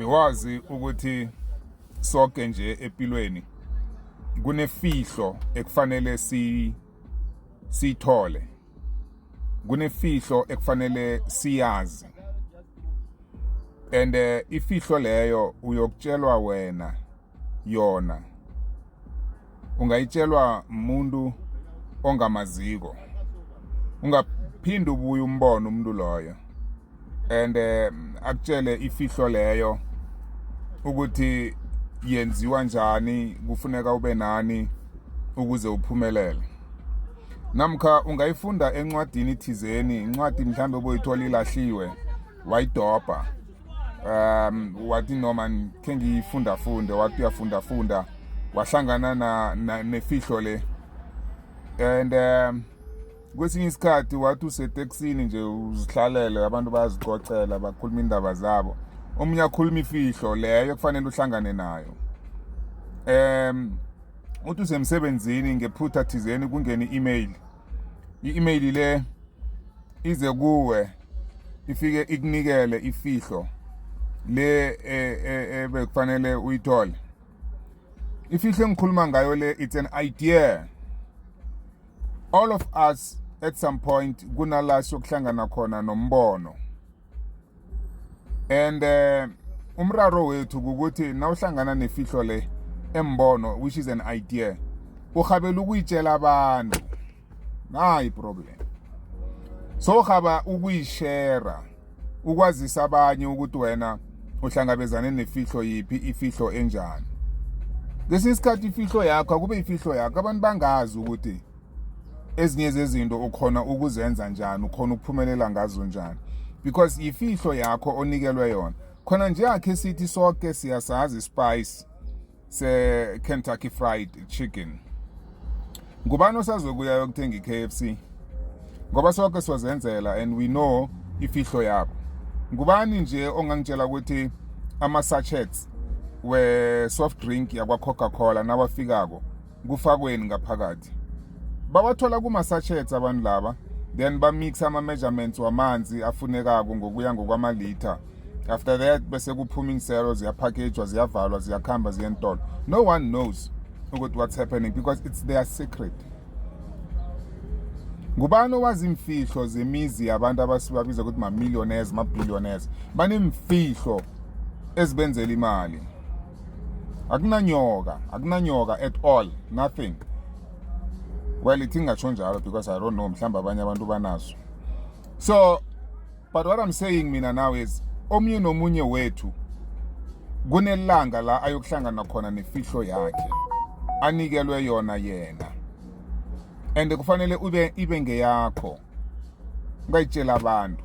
Bewazi ukuthi sonke nje empilweni kunefihlo ekufanele sithole. Kunefihlo ekufanele siyazi. And ifihlo leyo uyokutshelwa wena yona. Ungayitshelwa umuntu ongamaziko. Ungaphindi ubuye umbone umuntu loyo. And akutshele ifihlo leyo ukuthi yenziwa njani, kufuneka ube nani ukuze uphumelele. Namkha ungayifunda encwadini thizeni, incwadi mhlambe obuyithola ilahliwe, wayidobha. Wathi noma ke ngiyifunda wathi uyafunda wahlangana nefihlo le. And kwesinye isikhathi wathi useteksini nje uzihlalele abantu bayazicocela bakhuluma indaba zabo. Omunye akhuluma ifihlo leyo kufanele uhlangane nayo. Uthi usemsebenzini ngephutha thizeni kungena i-email. I-email le ize kuwe ifike ikunikele ifihlo le bekufanele uyithole. Ifihlo engikhuluma ngayo le, it's an idea. All of us at some point kunala sokuhlangana khona nombono. And umraro wethu ukuthi nawuhlangana nefihlo le embono, which is an idea, ukhabela ukuyitshela abantu. Nayi problem. So khaba ukuyishare, ukwazisa abanye ukuthi wena uhlangabezane nefihlo yipi, ifihlo enjani. Ngesikhathi ifihlo yakho akube ifihlo yakho, abantu bangazi ukuthi ezinye zezinto ukhona ukuzenza njani, ukhona ukuphumelela ngazo njani, because ifihlo yakho onikelwe yona. Khona nje akhe sithi sonke siyasazi spice se Kentucky Fried Chicken. Ngubani osazokuya yokuthenga iKFC? Ngoba sonke sizenzela and we know ifihlo yakho. Ngubani nje ongangitshela ukuthi ama sachets we soft drink yakwa Coca-Cola nabafikako kufakweni ngaphakathi? Bawathola kuma sachets abantu laba, then ba mix ama measurements wamanzi afunekako ngokuya ngokwamalitha. After that bese kuphuma insero ziyapackage ziyavalwa ziyakhamba ziyentolo. No one knows what's happening because it's their secret. Ngubani owazi imfihlo zemizi yabantu abasibabiza ukuthi ma millionaires, ma billionaires? Banemfihlo ezibenzela imali. Akunanyoka at all, nothing. Well, it ingatsho njalo because I don't know, mhlamba abanye abantu banazo. So, but what I'm saying mina now is omunye nomunye wethu kunelanga la ayokuhlangana khona nefihlo yakhe anikelwe yona yena. And kufanele ibe ngeyakho. Ungayitshela abantu.